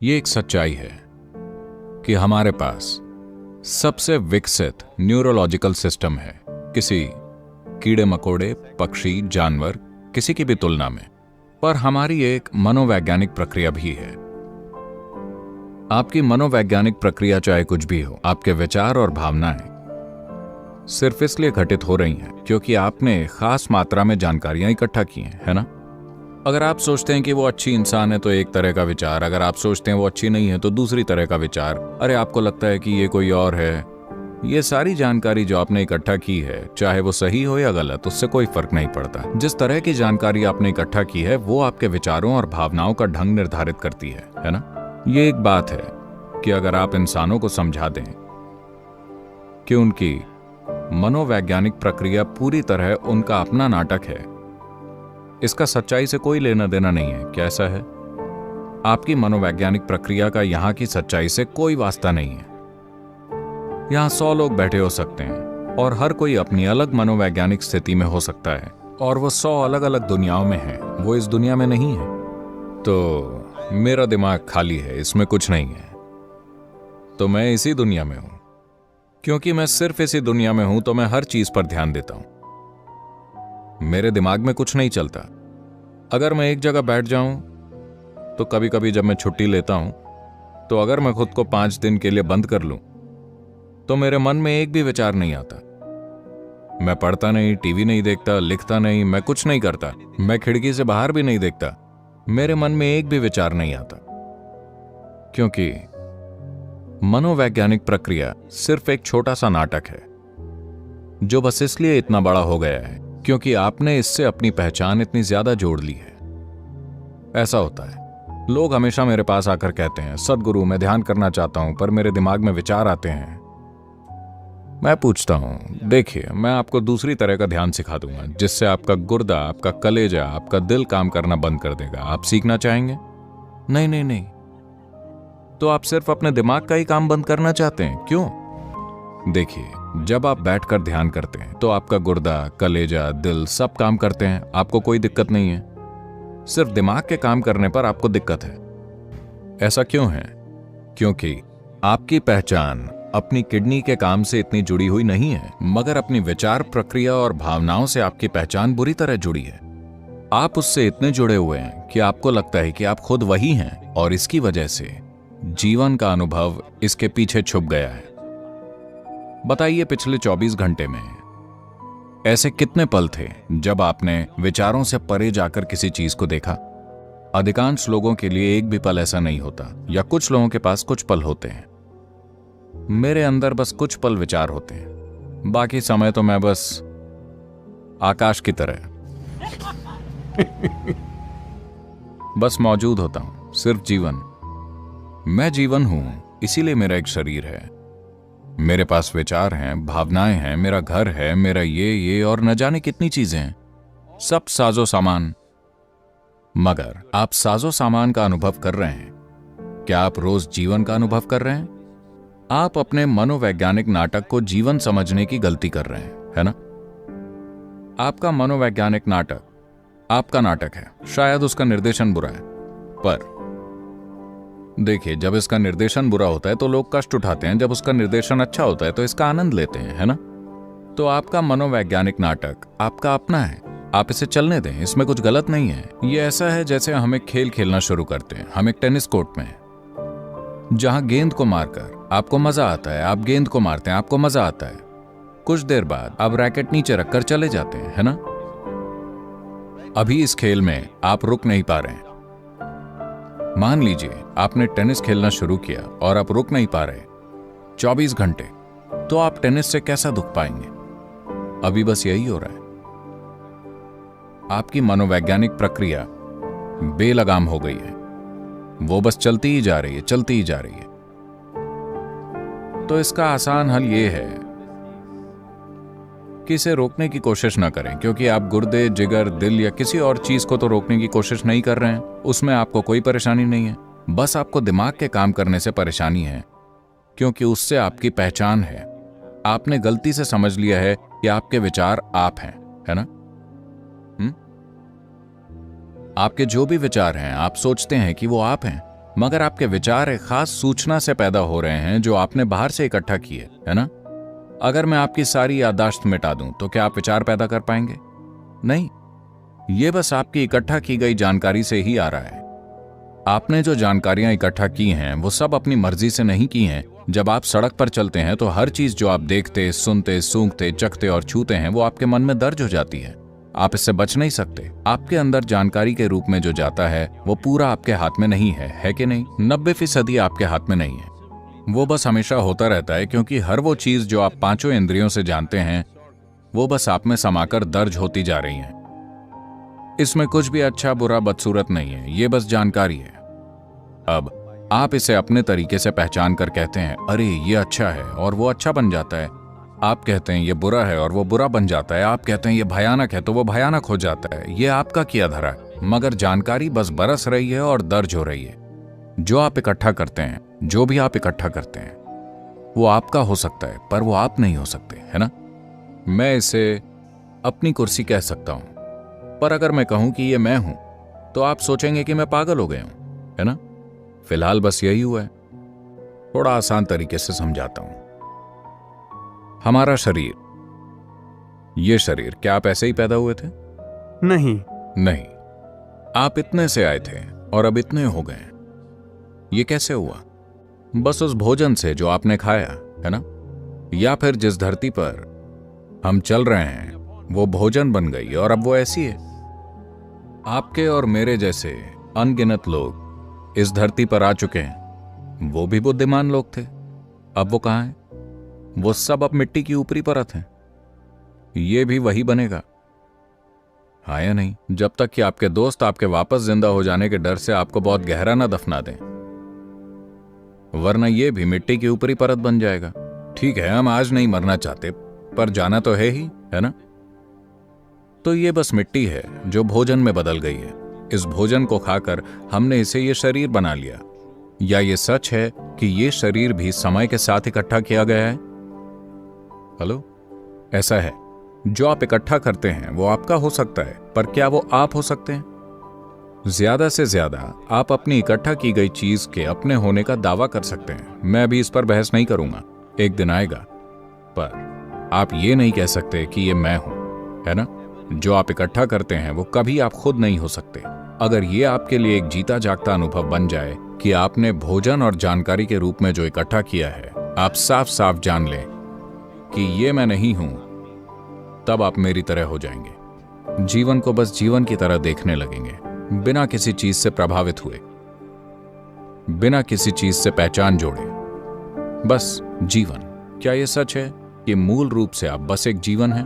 ये एक सच्चाई है कि हमारे पास सबसे विकसित न्यूरोलॉजिकल सिस्टम है किसी कीड़े मकोड़े, पक्षी, जानवर, किसी की भी तुलना में। पर हमारी एक मनोवैज्ञानिक प्रक्रिया भी है। आपकी मनोवैज्ञानिक प्रक्रिया चाहे कुछ भी हो, आपके विचार और भावनाएं सिर्फ इसलिए घटित हो रही हैं क्योंकि आपने खास मात्रा में जानकारियां इकट्ठा की हैं, है ना? अगर आप सोचते हैं कि वो अच्छी इंसान है तो एक तरह का विचार, अगर आप सोचते हैं वो अच्छी नहीं है तो दूसरी तरह का विचार, अरे आपको लगता है कि ये कोई और है। ये सारी जानकारी जो आपने इकट्ठा की है, चाहे वो सही हो या गलत, उससे कोई फर्क नहीं पड़ता। जिस तरह की जानकारी आपने इकट्ठा की है वो आपके विचारों और भावनाओं का ढंग निर्धारित करती है ना? ये एक बात है कि अगर आप इंसानों को समझा दें कि उनकी मनोवैज्ञानिक प्रक्रिया पूरी तरह उनका अपना नाटक है, इसका सच्चाई से कोई लेना देना नहीं है। क्या ऐसा है? आपकी मनोवैज्ञानिक प्रक्रिया का यहां की सच्चाई से कोई वास्ता नहीं है। यहां 100 लोग बैठे हो सकते हैं और हर कोई अपनी अलग मनोवैज्ञानिक स्थिति में हो सकता है और वो 100 अलग अलग दुनियाओं में है, वो इस दुनिया में नहीं है। तो मेरा दिमाग खाली है, इसमें कुछ नहीं है। तो मैं इसी दुनिया में हूं। क्योंकि मैं सिर्फ इसी दुनिया में हूं तो मैं हर चीज पर ध्यान देता हूं। मेरे दिमाग में कुछ नहीं चलता। अगर मैं एक जगह बैठ जाऊं तो कभी कभी जब मैं छुट्टी लेता हूं तो अगर मैं खुद को 5 दिन के लिए बंद कर लूं तो मेरे मन में एक भी विचार नहीं आता। मैं पढ़ता नहीं, टीवी नहीं देखता, लिखता नहीं, मैं कुछ नहीं करता, मैं खिड़की से बाहर भी नहीं देखता, मेरे मन में एक भी विचार नहीं आता। क्योंकि मनोवैज्ञानिक प्रक्रिया सिर्फ एक छोटा सा नाटक है जो बस इसलिए इतना बड़ा हो गया है क्योंकि आपने इससे अपनी पहचान इतनी ज्यादा जोड़ ली है। ऐसा होता है, लोग हमेशा मेरे पास आकर कहते हैं, सद्गुरु मैं ध्यान करना चाहता हूं पर मेरे दिमाग में विचार आते हैं। मैं पूछता हूं, देखिए मैं आपको दूसरी तरह का ध्यान सिखा दूंगा जिससे आपका गुर्दा, आपका कलेजा, आपका दिल काम करना बंद कर देगा। आप सीखना चाहेंगे? नहीं नहीं नहीं। तो आप सिर्फ अपने दिमाग का ही काम बंद करना चाहते हैं, क्यों? देखिए, जब आप बैठकर ध्यान करते हैं तो आपका गुर्दा, कलेजा, दिल सब काम करते हैं, आपको कोई दिक्कत नहीं है। सिर्फ दिमाग के काम करने पर आपको दिक्कत है। ऐसा क्यों है? क्योंकि आपकी पहचान अपनी किडनी के काम से इतनी जुड़ी हुई नहीं है, मगर अपनी विचार प्रक्रिया और भावनाओं से आपकी पहचान बुरी तरह जुड़ी है। आप उससे इतने जुड़े हुए हैं कि आपको लगता है कि आप खुद वही हैं और इसकी वजह से जीवन का अनुभव इसके पीछे छुप गया है। बताइए, पिछले 24 घंटे में ऐसे कितने पल थे जब आपने विचारों से परे जाकर किसी चीज को देखा? अधिकांश लोगों के लिए एक भी पल ऐसा नहीं होता, या कुछ लोगों के पास कुछ पल होते हैं। मेरे अंदर बस कुछ पल विचार होते हैं, बाकी समय तो मैं बस आकाश की तरह बस मौजूद होता हूं, सिर्फ जीवन। मैं जीवन हूं, इसीलिए मेरा एक शरीर है, मेरे पास विचार हैं, भावनाएं हैं, मेरा घर है, मेरा ये और न जाने कितनी चीजें हैं, सब साजो सामान। मगर आप साजो सामान का अनुभव कर रहे हैं? क्या आप रोज जीवन का अनुभव कर रहे हैं? आप अपने मनोवैज्ञानिक नाटक को जीवन समझने की गलती कर रहे हैं, है ना? आपका मनोवैज्ञानिक नाटक आपका नाटक है, शायद उसका निर्देशन बुरा है, पर देखिए, जब इसका निर्देशन बुरा होता है तो लोग कष्ट उठाते हैं, जब उसका निर्देशन अच्छा होता है तो इसका आनंद लेते हैं, है ना? तो आपका मनोवैज्ञानिक नाटक आपका अपना है, आप इसे चलने दें, इसमें कुछ गलत नहीं है। ये ऐसा है जैसे हम एक खेल खेलना शुरू करते हैं। हम एक टेनिस कोर्ट में हैं जहां गेंद को मारकर आपको मजा आता है, आप गेंद को मारते हैं, आपको मजा आता है। कुछ देर बाद आप रैकेट नीचे रखकर चले जाते हैं, है ना? अभी इस खेल में आप रुक नहीं पा रहे हैं। मान लीजिए आपने टेनिस खेलना शुरू किया और आप रुक नहीं पा रहे 24 घंटे, तो आप टेनिस से कैसा दुख पाएंगे? अभी बस यही हो रहा है। आपकी मनोवैज्ञानिक प्रक्रिया बेलगाम हो गई है, वो बस चलती ही जा रही है, चलती ही जा रही है। तो इसका आसान हल ये है कि इसे रोकने की कोशिश ना करें, क्योंकि आप गुर्दे, जिगर, दिल या किसी और चीज को तो रोकने की कोशिश नहीं कर रहे हैं, उसमें आपको कोई परेशानी नहीं है। बस आपको दिमाग के काम करने से परेशानी है, क्योंकि उससे आपकी पहचान है। आपने गलती से समझ लिया है कि आपके विचार आप हैं, है ना? आपके जो भी विचार हैं, आप सोचते हैं कि वो आप हैं, मगर आपके विचार एक खास सूचना से पैदा हो रहे हैं जो आपने बाहर से इकट्ठा किए, है ना? अगर मैं आपकी सारी याददाश्त मिटा दूं तो क्या आप विचार पैदा कर पाएंगे? नहीं, ये बस आपकी इकट्ठा की गई जानकारी से ही आ रहा है। आपने जो जानकारियां इकट्ठा की हैं वो सब अपनी मर्जी से नहीं की हैं। जब आप सड़क पर चलते हैं तो हर चीज जो आप देखते, सुनते, सूंघते, चखते और छूते हैं वो आपके मन में दर्ज हो जाती है। आप इससे बच नहीं सकते। आपके अंदर जानकारी के रूप में जो जाता है वो पूरा आपके हाथ में नहीं है कि नहीं? 90% आपके हाथ में नहीं है। वो बस हमेशा होता रहता है, क्योंकि हर वो चीज जो आप पांचों इंद्रियों से जानते हैं वो बस आप में समाकर दर्ज होती जा रही है। इसमें कुछ भी अच्छा, बुरा, बदसूरत नहीं है, ये बस जानकारी है। अब आप इसे अपने तरीके से पहचान कर कहते हैं, अरे ये अच्छा है, और वो अच्छा बन जाता है। आप कहते हैं ये बुरा है और वो बुरा बन जाता है। आप कहते हैं ये भयानक है तो वो भयानक हो जाता है। ये आपका किया धरा है, मगर जानकारी बस बरस रही है और दर्ज हो रही है। जो आप इकट्ठा करते हैं, जो भी आप इकट्ठा करते हैं, वो आपका हो सकता है पर वो आप नहीं हो सकते, है ना? मैं इसे अपनी कुर्सी कह सकता हूं, पर अगर मैं कहूं कि ये मैं हूं तो आप सोचेंगे कि मैं पागल हो गया हूं, है ना? फिलहाल बस यही हुआ है। थोड़ा आसान तरीके से समझाता हूं। हमारा शरीर, ये शरीर, क्या आप ऐसे ही पैदा हुए थे? नहीं। नहीं, आप इतने से आए थे और अब इतने हो गए। ये कैसे हुआ? बस उस भोजन से जो आपने खाया, है ना? या फिर जिस धरती पर हम चल रहे हैं वो भोजन बन गई और अब वो ऐसी है। आपके और मेरे जैसे अनगिनत लोग इस धरती पर आ चुके हैं। वो भी बुद्धिमान लोग थे, अब वो कहां हैं? वो सब अब मिट्टी की ऊपरी परत है। ये भी वही बनेगा, हाँ या नहीं? जब तक कि आपके दोस्त आपके वापस जिंदा हो जाने के डर से आपको बहुत गहरा ना दफना दें, वरना ये भी मिट्टी की ऊपरी परत बन जाएगा। ठीक है, हम आज नहीं मरना चाहते, पर जाना तो है ही, है ना? तो ये बस मिट्टी है जो भोजन में बदल गई है। इस भोजन को खाकर हमने इसे ये शरीर बना लिया। या ये सच है कि ये शरीर भी समय के साथ इकट्ठा किया गया है? हेलो, ऐसा है। जो आप इकट्ठा करते हैं वो आपका हो सकता है, पर क्या वो आप हो सकते हैं? ज्यादा से ज्यादा आप अपनी इकट्ठा की गई चीज के अपने होने का दावा कर सकते हैं। मैं अभी इस पर बहस नहीं करूंगा, एक दिन आएगा, पर आप ये नहीं कह सकते कि ये मैं हूं, है ना? जो आप इकट्ठा करते हैं वो कभी आप खुद नहीं हो सकते। अगर ये आपके लिए एक जीता जागता अनुभव बन जाए कि आपने भोजन और जानकारी के रूप में जो इकट्ठा किया है, आप साफ साफ जान लें कि ये मैं नहीं हूं, तब आप मेरी तरह हो जाएंगे। जीवन को बस जीवन की तरह देखने लगेंगे, बिना किसी चीज से प्रभावित हुए, बिना किसी चीज से पहचान जोड़े। बस जीवन। क्या यह सच है कि मूल रूप से आप बस एक जीवन हैं?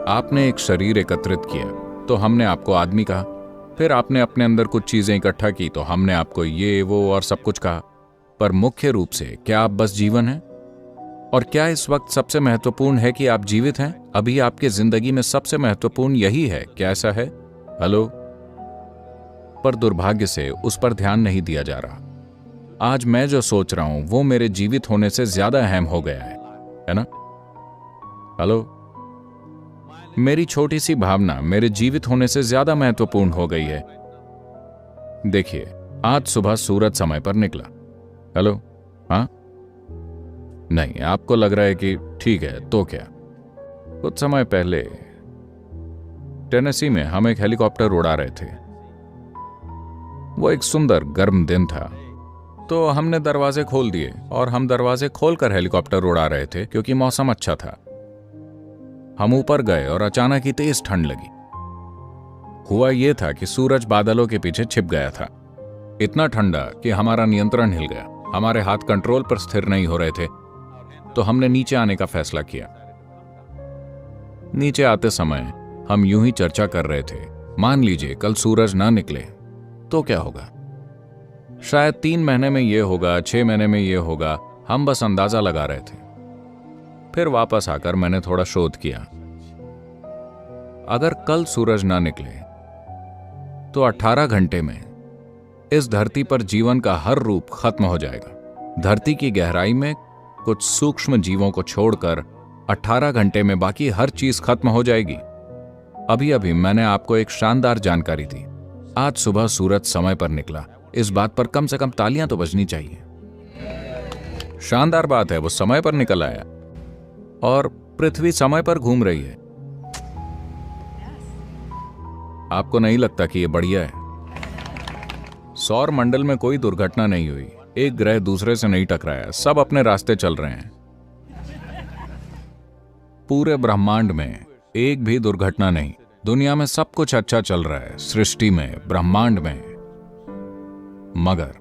आपने एक शरीर एकत्रित किया तो हमने आपको आदमी कहा, फिर आपने अपने अंदर कुछ चीजें इकट्ठा की तो हमने आपको ये, वो और सब कुछ कहा। पर मुख्य रूप से क्या आप बस जीवन हैं? और क्या इस वक्त सबसे महत्वपूर्ण है कि आप जीवित हैं? अभी आपकी जिंदगी में सबसे महत्वपूर्ण यही है, क्या ऐसा है? हेलो? पर दुर्भाग्य से उस पर ध्यान नहीं दिया जा रहा। आज मैं जो सोच रहा हूं वो मेरे जीवित होने से ज्यादा अहम हो गया है ना? हेलो? मेरी छोटी सी भावना मेरे जीवित होने से ज्यादा महत्वपूर्ण हो गई है। देखिए, आज सुबह सूरज समय पर निकला। हेलो? हाँ? नहीं, आपको लग रहा है कि ठीक है तो क्या। कुछ समय पहले टेनेसी में हम एक हेलीकॉप्टर उड़ा रहे थे। वो एक सुंदर गर्म दिन था, तो हमने दरवाजे खोल दिए और हम दरवाजे खोलकर हेलीकॉप्टर उड़ा रहे थे क्योंकि मौसम अच्छा था। हम ऊपर गए और अचानक ही तेज ठंड लगी। हुआ यह था कि सूरज बादलों के पीछे छिप गया था। इतना ठंडा कि हमारा नियंत्रण हिल गया। हमारे हाथ कंट्रोल पर स्थिर नहीं हो रहे थे, तो हमने नीचे आने का फैसला किया। नीचे आते समय हम यूं ही चर्चा कर रहे थे, मान लीजिए कल सूरज ना निकले तो क्या होगा? शायद 3 महीने में यह होगा, 6 महीने में यह होगा। हम बस अंदाजा लगा रहे थे। फिर वापस आकर मैंने थोड़ा शोध किया। अगर कल सूरज ना निकले तो 18 घंटे में इस धरती पर जीवन का हर रूप खत्म हो जाएगा। धरती की गहराई में कुछ सूक्ष्म जीवों को छोड़कर 18 घंटे में बाकी हर चीज खत्म हो जाएगी। अभी अभी मैंने आपको एक शानदार जानकारी दी। आज सुबह सूरज समय पर निकला इस बात पर कम से कम तालियां तो बजनी चाहिए। शानदार बात है, वो समय पर निकल आया और पृथ्वी समय पर घूम रही है। आपको नहीं लगता कि यह बढ़िया है? सौर मंडल में कोई दुर्घटना नहीं हुई, एक ग्रह दूसरे से नहीं टकराया, सब अपने रास्ते चल रहे हैं। पूरे ब्रह्मांड में एक भी दुर्घटना नहीं। दुनिया में सब कुछ अच्छा चल रहा है, सृष्टि में, ब्रह्मांड में। मगर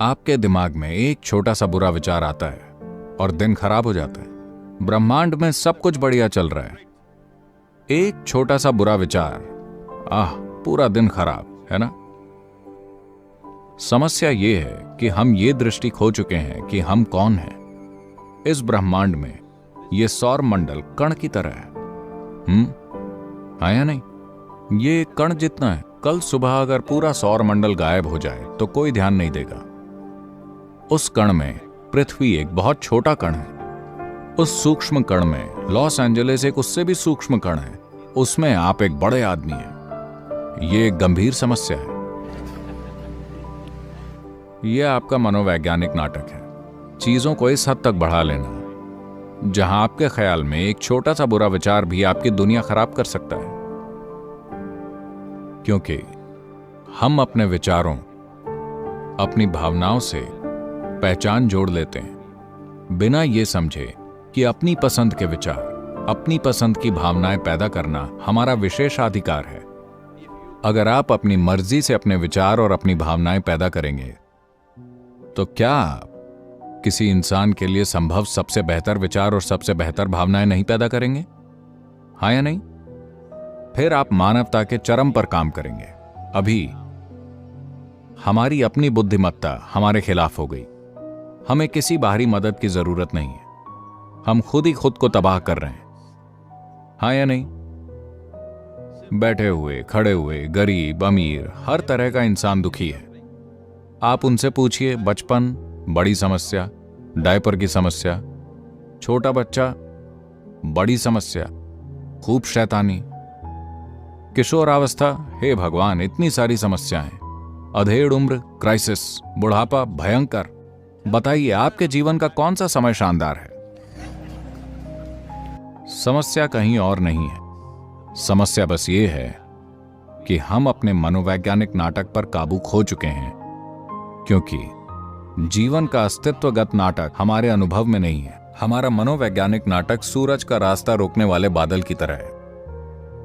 आपके दिमाग में एक छोटा सा बुरा विचार आता है और दिन खराब हो जाता है। ब्रह्मांड में सब कुछ बढ़िया चल रहा है, एक छोटा सा बुरा विचार, पूरा दिन खराब, है ना? समस्या ये है कि हम ये दृष्टि खो चुके हैं कि हम कौन हैं। इस ब्रह्मांड में ये सौर मंडल कण की तरह है। या नहीं? ये कण जितना है। कल सुबह अगर पूरा सौर मंडल गायब हो जाए तो कोई ध्यान नहीं देगा। उस कण में पृथ्वी एक बहुत छोटा कण है। उस सूक्ष्म कण में लॉस एंजलिस एक उससे भी सूक्ष्म कण है। उसमें आप एक बड़े आदमी हैं। ये एक गंभीर समस्या है। यह आपका मनोवैज्ञानिक नाटक है, चीजों को इस हद तक बढ़ा लेना जहां आपके ख्याल में एक छोटा सा बुरा विचार भी आपकी दुनिया खराब कर सकता है। क्योंकि हम अपने विचारों, अपनी भावनाओं से पहचान जोड़ लेते हैं, बिना ये समझे कि अपनी पसंद के विचार, अपनी पसंद की भावनाएं पैदा करना हमारा विशेषाधिकार है। अगर आप अपनी मर्जी से अपने विचार और अपनी भावनाएं पैदा करेंगे तो क्या आप किसी इंसान के लिए संभव सबसे बेहतर विचार और सबसे बेहतर भावनाएं नहीं पैदा करेंगे? हाँ या नहीं? फिर आप मानवता के चरम पर काम करेंगे। अभी हमारी अपनी बुद्धिमत्ता हमारे खिलाफ हो गई। हमें किसी बाहरी मदद की जरूरत नहीं है, हम खुद ही खुद को तबाह कर रहे हैं। हाँ या नहीं? बैठे हुए, खड़े हुए, गरीब, अमीर, हर तरह का इंसान दुखी है। आप उनसे पूछिए, बचपन बड़ी समस्या, डायपर की समस्या, छोटा बच्चा बड़ी समस्या, खूब शैतानी, किशोरावस्था, हे भगवान इतनी सारी समस्याएं, अधेड़ उम्र क्राइसिस, बुढ़ापा भयंकर। बताइए आपके जीवन का कौन सा समय शानदार है? समस्या कहीं और नहीं है। समस्या बस ये है कि हम अपने मनोवैज्ञानिक नाटक पर काबू खो चुके हैं, क्योंकि जीवन का अस्तित्वगत नाटक हमारे अनुभव में नहीं है। हमारा मनोवैज्ञानिक नाटक सूरज का रास्ता रोकने वाले बादल की तरह है।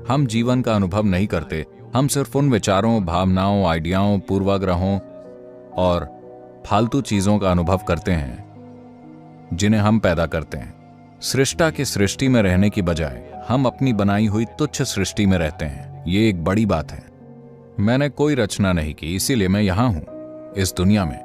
हम जीवन का अनुभव नहीं करते, हम सिर्फ उन विचारों, भावनाओं, आइडियाओं, पूर्वाग्रहों और फालतू चीजों का अनुभव करते हैं जिन्हें हम पैदा करते हैं। सृष्टा की सृष्टि में रहने की बजाय हम अपनी बनाई हुई तुच्छ सृष्टि में रहते हैं। ये एक बड़ी बात है। मैंने कोई रचना नहीं की, इसीलिए मैं यहां हूं, इस दुनिया में।